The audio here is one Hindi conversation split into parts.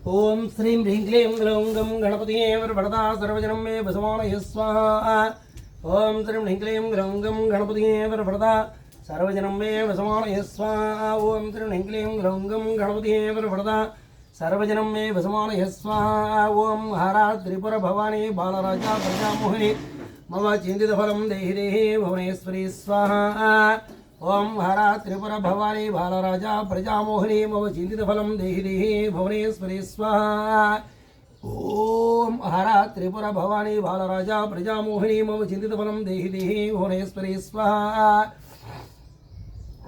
ओम श्रीं ह्रीं क्लीं ग्लौं गं गणपतिये वरवरदा सर्वजनं मे वसमानय स्वाहा। ओम श्रीं ह्रीं क्लीं ग्लौं गं गणपतिये वरवरदा सर्वजनं मे वसमानय स्वाहा। ओम श्रीं ह्रीं क्लीं ग्लौं गं गणपतिये वरवरदा सर्वजनं मे वसमानय स्वाहा। ओम हरा त्रिपुर भवानी बालराजा प्रजामोहिनी मम चिन्तितफलं देहि देहि भुवनेश्वरी स्वाहा। ओम हरा त्रिपुर भवानी बालराजा प्रजामोहिनी मम चिन्तितफलं देहि देहि भुवनेश्वरी स्वाहा। ओम हरा त्रिपुर भवानी बालराजा प्रजामोहिनी मम चिन्तितफलं देहि देहि भुवनेश्वरी स्वाहा।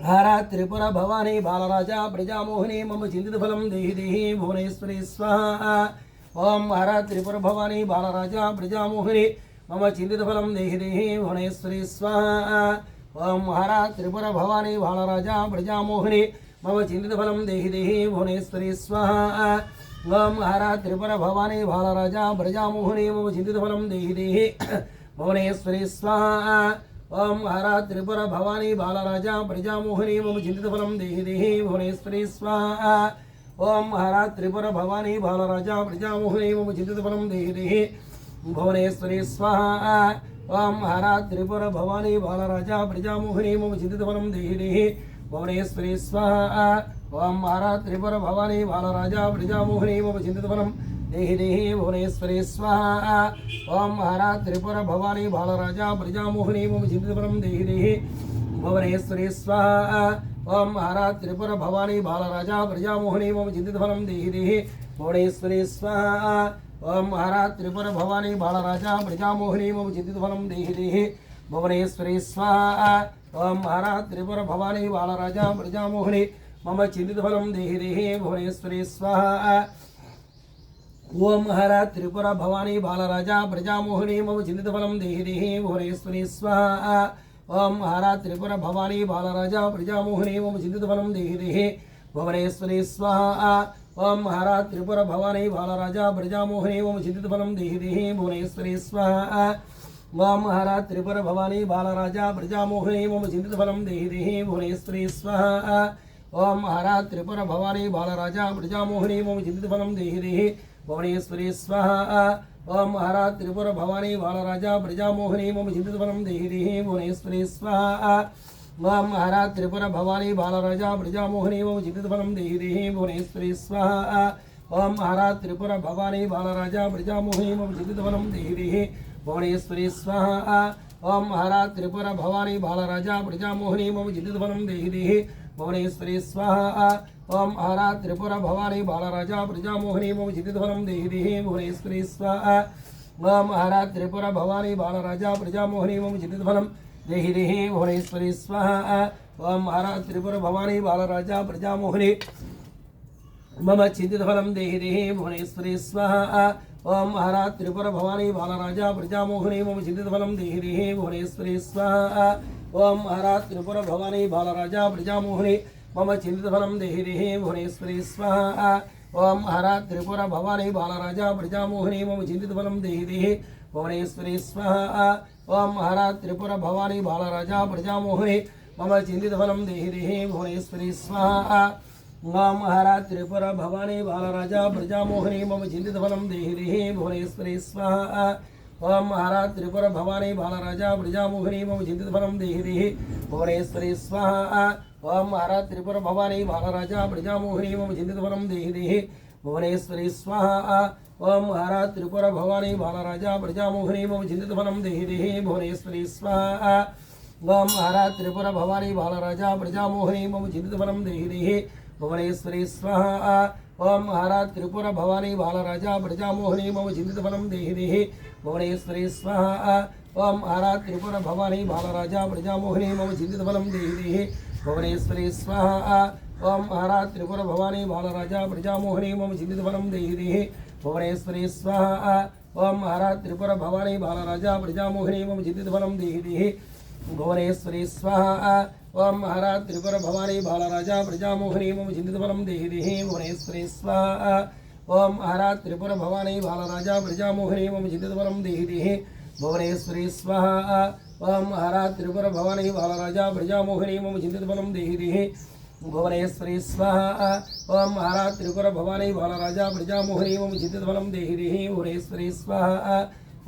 हरा त्रिपुर भवानी बालराजा प्रजामोहिनी मम चिन्तितफलं देहि देहि भुवनेश्वरी स्वाहा। ओम हरा त्रिपुर भवानी बालराजा प्रजामोहिनी मम चिन्तितफलं देहि देहि भुवनेश्वरी स्वाहा। ओम हरा त्रिपुर भवानी बालराजा प्रजामोहिनी मम चिन्तितफलं देहि देहि भुवनेश्वरी स्वाहा। ओम हरा त्रिपुर भवानी बालराजा प्रजामोहिनी मम चिन्तितफलं देहि देहि भुवनेश्वरी स्वाहा। ओम हरा त्रिपुर भवानी बालराजा प्रजामोहिनी मम चिन्तितफलं देहि देहि भुवनेश्वरी स्वाहा। ओम हरा त्रिपुर भवानी बालराजा प्रजामोहिनी मम चिन्तितफलं देहि देहि भुवनेश्वरी स्वाहा। ओम हरा त्रिपुर भवानी बालराजा प्रजामोहिनी मम चिन्तितफलं देहि देहि भुवनेश्वरी स्वाहा। ओम हरा त्रिपुर भवानी बालराजा प्रजामोहिनी मम चिन्तितफलं देहि देहि भुवनेश्वरी स्वाहा। ओम हरा त्रिपुर भवानी बालराजा प्रजामोहिनी मम चिन्तितफलं देहि देहि भुवनेश्वरी स्वाहा। ओम हरा त्रिपुर भवानी बालराजा प्रजामोहिनी मम चिन्तितफलं देहि देहि भुवनेश्वरी स्वाहा। ओम हरा त्रिपुर भवानी बालराजा प्रजामोहिनी मम चिन्तितफलं देहि देहि भुवनेश्वरी स्वाहा। ओम हरा त्रिपुर भवानी बालराजा प्रजामोहिनी मम चिन्तितफलं देहि देहि भुवनेश्वरी स्वाहा। ओम हरा त्रिपुर भवानी बालराजा प्रजामोहिनी मम चिन्तितफलं देहि देहि भुवनेश्वरी स्वाहा। ओम हरा त्रिपुर भवानी बालराजा प्रजामोहिनी मम चिन्तितफलं देहि देहि भुवनेश्वरी स्वाहा। ओम हरा त्रिपुर भवानी बालराजा प्रजामोहिनी मम चिन्तितफलं देहि देहि भुवनेश्वरी स्वाहा। ओम हरा त्रिपुर भवानी बालराजा प्रजामोहिनी मम चिन्तितफलं देहि देहि भुवनेश्वरी स्वाहा। ओम हरा त्रिपुर भवानी बालराजा प्रजामोहिनी मम चिन्तितफलं देहि देहि भुवनेश्वरी स्वाहा। ओम हरा त्रिपुर भवानी बालराजा प्रजामोहिनी मम चिन्तितफलं देहि देहि भुवनेश्वरी स्वाहा। ओम हरा त्रिपुर भवानी बालराजा प्रजामोहिनी मम चिन्तितफलं देहि देहि भुवनेश्वरी स्वाहा। ओम हरा त्रिपुर भवानी बालराजा प्रजामोहिनी मम चिन्तितफलं देहि देहि भुवनेश्वरी स्वाहा। ओम हरा त्रिपुर भवानी बालराजा प्रजामोहिनी मम चिन्तितफलं देहि देहि भुवनेश्वरी स्वाहा। ओम हरा त्रिपुर भवानी बालराजा प्रजामोहिनी मम चिन्तितफलं देहि देहि भुवनेश्वरी स्वाहा। ओम हरा त्रिपुर भवानी बालराजा प्रजामोहिनी मम चिन्तितफलं देहि देहि भुवनेश्वरी स्वाहा। ओम हरा त्रिपुर भवानी बालराजा प्रजामोहिनी मम चिन्तितफलं देहि देहि भुवनेश्वरी स्वाहा। ओम हरा त्रिपुर भवानी बालराजा प्रजामोहिनी मम चिन्तितफलं देहि देहि भुवनेश्वरी स्वाहा। ओम हरा त्रिपुर भवानी बालराजा प्रजामोहिनी मम चिन्तितफलं देहि देहि भुवनेश्वरी स्वाहा। ओम हरा त्रिपुर भवानी बालराजा प्रजामोहिनी मम चिन्तितफलं देहि देहि भुवनेश्वरी स्वाहा। ओम हरा त्रिपुर भवानी बालराजा प्रजामोहिनी मम चिन्तितफलं देहि देहि भुवनेश्वरी स्वाहा। ओम हरा त्रिपुर भवानी बालराजा प्रजामोहिनी मम चिन्तितफलं देहि देहि भुवनेश्वरी स्वाहा। ओम हरा त्रिपुर भवानी बालराजा प्रजामोहिनी मम चिन्तितफलं देहि देहि भुवनेश्वरी स्वाहा। ओम हरा त्रिपुर भवानी बालराजा प्रजामोहिनी मम चिन्तितफलं देहि देहि भुवनेश्वरी स्वाहा। ओम हरा त्रिपुर भवानी बालराजा प्रजामोहिनी मम चिन्तितफलं देहि देहि भुवनेश्वरी स्वाहा। ओम हरा त्रिपुर भवानी बालराजा प्रजामोहिनी मम चिन्तितफलं देहि देहि भुवनेश्वरी स्वाहा। ओम हरा त्रिपुर भवानी बालराजा प्रजामोहिनी मम चिन्तितफलं देहि देहि भुवनेश्वरी स्वाहा। ओम हरा त्रिपुर भवानी बालराजा प्रजामोहिनी मम चिन्तितफलं देहि देहि भुवनेश्वरी स्वाहा। ओम हरा त्रिपुर भवानी बालराजा प्रजामोहिनी मम चिन्तितफलं देहि देहि भुवनेश्वरी स्वाहा। ओम हरा त्रिपुर भवानी बालराजा प्रजामोहिनी मम चिन्तितफलं देहि देहि भुवनेश्वरी स्वाहा। ओम हरा त्रिपुर भवानी बालराजा प्रजामोहिनी मम चिन्तितफलं देहि देहि भुवनेश्वरी स्वाहा। ओम हरा त्रिपुर भवानी बालराजा प्रजामोहिनी मम चिन्तितफलं देहि देहि भुवनेश्वरी स्वाहा। ओम हरा त्रिपुर भवानी बालराजा प्रजामोहिनी मम चिन्तितफलं देहि देहि भुवनेश्वरी स्वाहा ओम महाराज त्रिपुर भवानी बालराजा प्रजामोहिनी मम चित्तफलं देहि देहि भुवनेश्वरी स्वाहा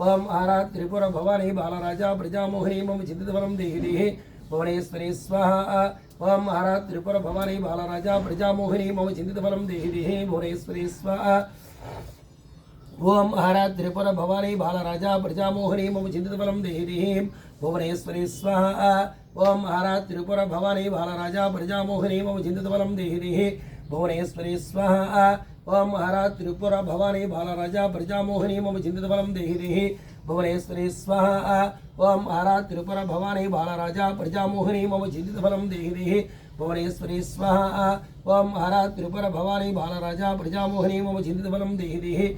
ओम महाराज त्रिपुर भवानी बालराजा प्रजामोहिनी मम चित्तफलं देहि देहि भुवनेश्वरी स्वाहा ओम महाराज त्रिपुर भवानी बालराजा प्रजामोहिनी मम चित्तफलं देहि देहि भुवनेश्वरी स्वाहा ओम महाराज त्रिपुर भवानी बालराजा प्रजामोहिनी मम चित्तफलं देहि देहि भुवनेश्वरी स्वाहा ओम महाराज त्रिपुर भवानी बालराजा प्रजामोहिनी मम चित्तफलं देहि देहि भुवनेश्वरी स्वाहा ओम महाराज त्रिपुर भवानी बालराजा प्रजामोहिनी मम चित्तफलं देहि देहि भुवनेश्वरी स्वाहा ओम महाराज त्रिपुर भवानी बालराजा प्रजामोहिनी मम चित्तफलं देहि देहि भुवनेश्वरी स्वाहा ओम महाराज त्रिपुर भवानी बालराजा प्रजामोहिनी मम चित्तफलं देहि देहि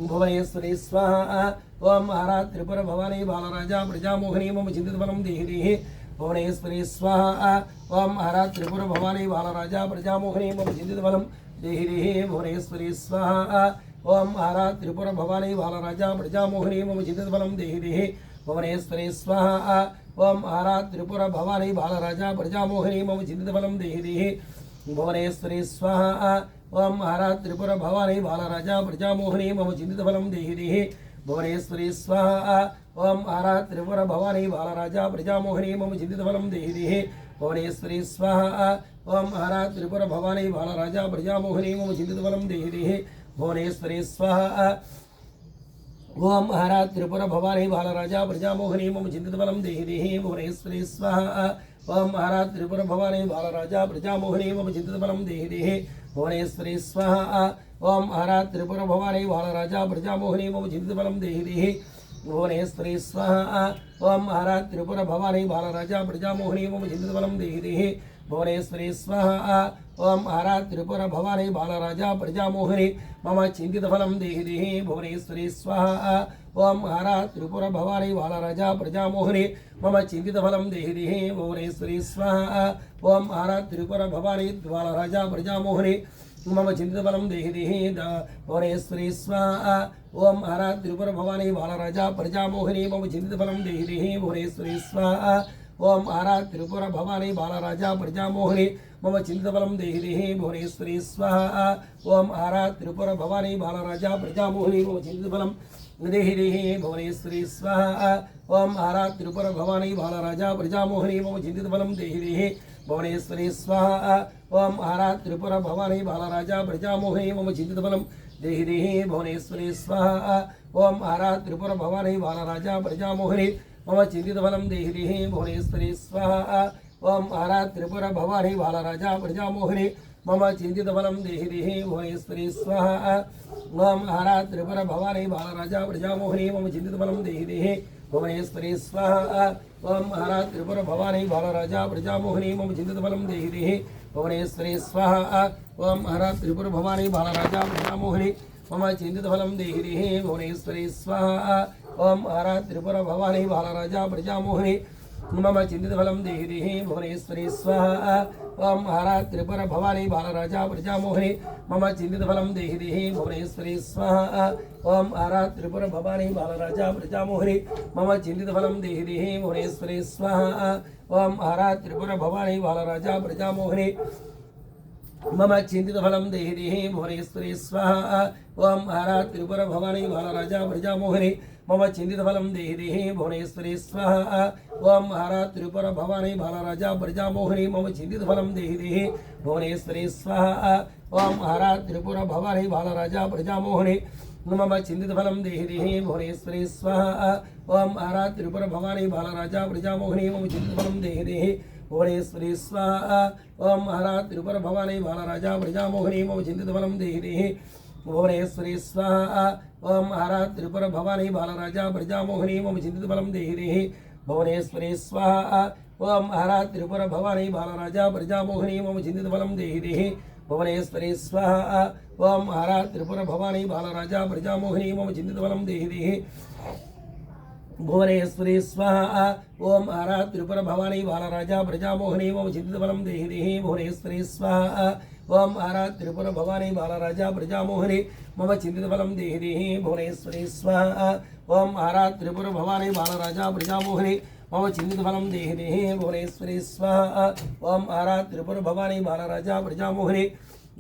भुवनेश्वरी स्वाहा ओम महाराज त्रिपुर भवानी बालराजा प्रजामोहिनी मम चित्तफलं देहि देहि भुवनेश्वरी स्वाहा ओम महाराज त्रिपुर भवानी बालराजा प्रजामोहिनी मम चित्तफलं देहि देहि भुवनेश्वरी स्वाहा ओम महाराज त्रिपुर भवानी बालराजा प्रजामोहिनी मम चित्तफलं देहि देहि भुवनेश्वरी स्वाहा ओम महाराज त्रिपुर भवानी बालराजा प्रजामोहिनी मम चित्तफलं देहि देहि भुवनेश्वरी स्वाहा ओम महाराज त्रिपुर भवानी बालराजा प्रजामोहिनी मम चित्तफलं देहि देहि भुवनेश्वरी स्वाहा ओम महाराज त्रिपुर भवानी बालराजा प्रजामोहिनी मम चित्तफलं देहि देहि भुवनेश्वरी स्वाहा ओम महाराज त्रिपुर भवानी बालराजा प्रजामोहिनी मम चित्तफलं देहि देहि भुवनेश्वरी स्वाहा ओम महाराज त्रिपुर भवानी बालराजा प्रजामोहिनी मम चित्तफलं देहि देहि भुवनेश्वरी स्वाहा ओम महाराज त्रिपुर भवानी बालराजा प्रजामोहिनी मम चित्तफलं देहि देहि भुवनेश्वरी स्वाहा ओम महाराज त्रिपुर भवानी बालराजा प्रजामोहिनी मम चित्तफलं देहि देहि भुवनेश्वरी स्वाहा ओम महाराज त्रिपुर भवानी बालराजा प्रजामोहिनी मम चित्तफलं देहि देहि भुवनेश्वरी स्वाहा ओम महाराज त्रिपुर भवानी बालराजा प्रजामोहिनी मम चित्तफलं देहि देहि भुवनेश्वरी स्वाहा ओम महाराज त्रिपुर भवानी बालराजा प्रजामोहिनी मम चित्तफलं देहि देहि भुवनेश्वरी स्वाहा ओम महाराज त्रिपुर भवानी बालराजा प्रजामोहिनी मम चित्तफलं देहि देहि भुवनेश्वरी स्वाहा ओम महाराज त्रिपुर भवानी बालराजा प्रजामोहिनी मम चित्तफलं देहि देहि भुवनेश्वरी स्वाहा ओम महाराज त्रिपुर भवानी बालराजा प्रजामोहिनी मम चित्तफलं देहि देहि भुवनेश्वरी स्वाहा ओम महाराज त्रिपुर भवानी बालराजा प्रजामोहिनी मम चित्तफलं देहि देहि भुवनेश्वरी स्वाहा ओम महाराज त्रिपुर भवानी बालराजा प्रजामोहिनी मम चित्तफलं देहि देहि भुवनेश्वरी स्वाहा ओम महाराज त्रिपुर भवानी बालराजा प्रजामोहिनी मम चित्तफलं देहि देहि भुवनेश्वरी स्वाहा ओम महाराज त्रिपुर भवानी बालराजा प्रजामोहिनी मम चित्तफलं देहि देहि भुवनेश्वरी स्वाहा ओम महाराज त्रिपुर भवानी बालराजा प्रजामोहिनी मम चित्तफलं देहि देहि भुवनेश्वरी स्वाहा ओम महाराज त्रिपुर भवानी बालराजा प्रजामोहिनी मम चित्तफलं देहि देहि भुवनेश्वरी स्वाहा ओम महाराज त्रिपुर भवानी बालराजा प्रजामोहिनी मम चित्तफलं देहि देहि भुवनेश्वरी स्वाहा ओम महाराज त्रिपुर भवानी बालराजा प्रजामोहिनी मम चित्तफलं देहि देहि भुवनेश्वरी स्वाहा ओम महाराज त्रिपुर भवानी बालराजा प्रजामोहिनी मम चित्तफलं देहि देहि भुवनेश्वरी स्वाहा ओम महाराज त्रिपुर भवानी बालराजा प्रजामोहिनी मम चित्तफलं देहि देहि भुवनेश्वरी स्वाहा ओम महाराज त्रिपुर भवानी बालराजा प्रजामोहिनी मम चित्तफलं देहि देहि भुवनेश्वरी स्वाहा ओम महाराज त्रिपुर भवानी बालराजा प्रजामोहिनी मम चित्तफलं देहि देहि भुवनेश्वरी स्वाहा ओम महाराज त्रिपुर भवानी बालराजा प्रजामोहिनी मम चित्तफलं देहि देहि भुवनेश्वरी स्वाहा ओम महाराज त्रिपुर भवानी बालराजा प्रजामोहिनी मम चित्तफलं देहि देहि भुवनेश्वरी स्वाहा ओम महाराज त्रिपुर भवानी बालराजा प्रजामोहिनी मम चित्तफलं देहि देहि भुवनेश्वरी स्वाहा ओम महाराज त्रिपुर भवानी बालराजा प्रजामोहिनी मम चित्तफलं देहि देहि भुवनेश्वरी स्वाहा ओम महाराज त्रिपुर भवानी बालराजा प्रजामोहिनी मम चित्तफलं देहि देहि भुवनेश्वरी स्वाहा ओम महाराज त्रिपुर भवानी बालराजा प्रजामोहिनी मम चित्तफलं देहि देहि भुवनेश्वरी स्वाहा ओम महाराज त्रिपुर भवानी बालराजा प्रजामोहिनी मम चित्तफलं देहि देहि भुवनेश्वरी स्वाहा ओम महाराज त्रिपुर भवानी बालराजा प्रजामोहिनी मम चित्तफलं देहि देहि भुवनेश्वरी स्वाहा ओम महाराज त्रिपुर भवानी बालराजा प्रजामोहिनी मम चित्तफलं देहि देहि भुवनेश्वरी स्वाहा ओम महाराज त्रिपुर भवानी बालराजा प्रजामोहिनी मम चित्तफलं देहि देहि भुवनेश्वरी स्वाहा ओम महाराज त्रिपुर भवानी बालराजा प्रजामोहिनी मम चिन्तितफलं देहि देहि भुवनेश्वरी स्वाहा ओम आरात्रिपुर भवानी बालराजा प्रजामोहिनी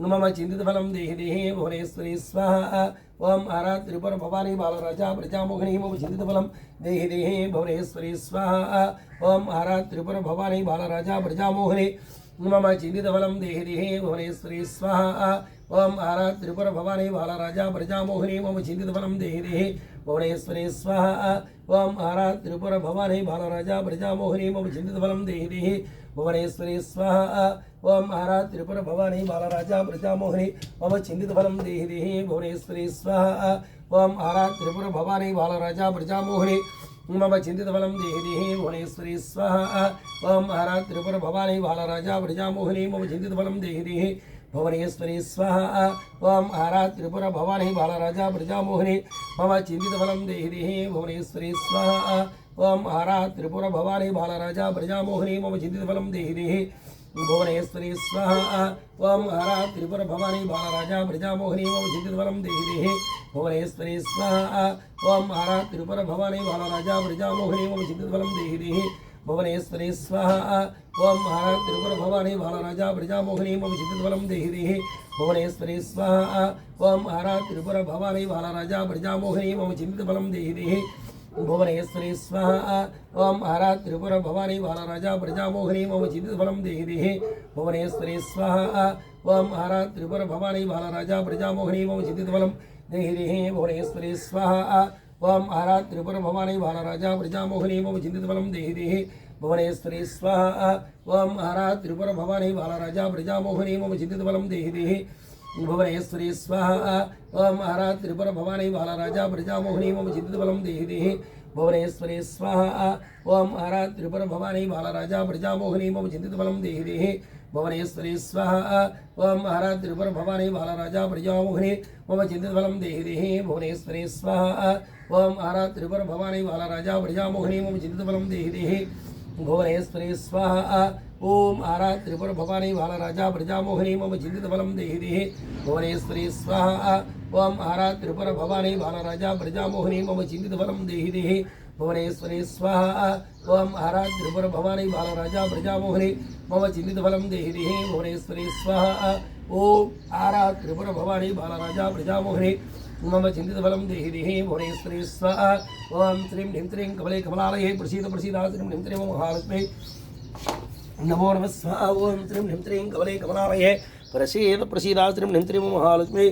मम चिन्तितफलं देहि देहि भुवनेश्वरी स्वाहा ओम आरात्रिपुर भवानी बालराजा प्रजामोहिनी मम चिन्तितफलं देहि देहि भुवनेश्वरी स्वाहा ओम आरात्रिपुर भवानी बालराजा प्रजामोहिनी मम चिन्तितफलं देहि देहि भुवनेश्वरी स्वाहा ओम आरात्रिपुर भवानी बालराजा प्रजामोहिनी मम चिन्तितफलं देहि देहि भुवनेश्वरी स्वाहा ओम आरात्रिपुर भवानी बालराजा प्रजामोहिनी मम चिन्तितफलं देहि देहि भुवनेश्वरी स्वाहा ओम आरात्रिपुर भवानी बालराजा प्रजामोहिनी मम चिन्तितफलं देहि देहि भुवनेश्वरी स्वाहा ओम आरात्रिपुर भवानी बालराजा प्रजामोहिनी मम चिन्तितफलं देहि देहि भुवनेश्वरी स्वाहा ओम आरात्रिपुर भवानी बालराजा प्रजामोहिनी मम चिन्तितफलं देहि देहि भुवनेश्वरी स्वाहा ओम आरात्रिपुर भवानी बालराजा प्रजामोहिनी मम चिन्तितफलं देहि देहि भुवनेश्वरी स्वाहा ओम आरात्रिपुर भवानी बालराजा प्रजामोहिनी मम चिन्तितफलं देहि देहि भुवनेश्वरी स्वाहा ओम आरात्रिपुर भवानी बालराजा प्रजामोहिनी मम चिन्तितफलं देहि देहि भुवनेश्वरी स्वाहा ओम आरात्रिपुर भवानी बालराजा प्रजामोहिनी मम चिन्तितफलं देहि देहि भुवनेश्वरी स्वाहा ओम आरात्रिपुर भवानी बालराजा प्रजामोहिनी मम चिन्तितफलं देहि देहि भुवनेश्वरी स्वाहा ओम आरात्रिपुर भवानी बालराजा प्रजामोहिनी मम चिन्तितफलं देहि देहि भुवनेश्वरी स्वाहा ओम आरात्रिपुर भवानी बालराजा प्रजामोहिनी मम चिन्तितफलं देहि देहि भुवनेश्वरी स्वाहा ओम आरात्रिपुर भवानी बालराजा प्रजामोहिनी मम चिन्तितफलं देहि देहि भुवनेश्वरी स्वाहा ओम आरात्रिपुर भवानी बालराजा प्रजामोहिनी मम चिन्तितफलं देहि देहि भुवनेश्वरी स्वाहा ओम आरात्रिपुर भवानी बालराजा प्रजामोहिनी मम चिन्तितफलं देहि देहि भुवनेश्वरी स्वाहा ओम आरात्रिपुर भवानी बालराजा प्रजामोहिनी मम चिन्तितफलं देहि देहि भुवनेश्वरी स्वाहा ओम आरात्रिपुर भवानी बालराजा प्रजामोहिनी मम चिन्तितफलं देहि देहि भुवनेश्वरी स्वाहा ओम आरात्रिपुर भवानी बालराजा प्रजामोहिनी मम चिन्तितफलं देहि देहि भुवनेश्वरी स्वाहा ओम आरात्रिपुर भवानी बालराजा प्रजामोहिनी मम चिन्तितफलं देहि देहि भुवनेश्वरी स्वाहा ओम आरात्रिपुर भवानी बालराजा प्रजामोहिनी मम चिन्तितफलं देहि देहि भुवनेश्वरी स्वाहा ओम आरात्रिपुर भवानी बालराजा प्रजामोहिनी मम चिन्तितफलं देहि देहि भुवनेश्वरी स्वाहा ओम आरात्रिपुर भवानी बालराजा प्रजामोहिनी मम चिन्तितफलं देहि देहि भुवनेश्वरी स्वाहा ओम आरात्रिपुर भवानी बालराजा प्रजामोहिनी मम चिन्तितफलं देहि देहि भुवनेश्वरी स्वाहा ओम श्रीं ह्रीं श्रीं कमले कमलालये प्रसीद प्रसीदा श्रीं ह्रीं श्रीं महालक्ष्मी नमो नमः स्वाहा ओम श्रीं ह्रीं श्रीं कमले कमलालये प्रसीद प्रसीदा श्रीं ह्रीं श्रीं महालक्ष्मी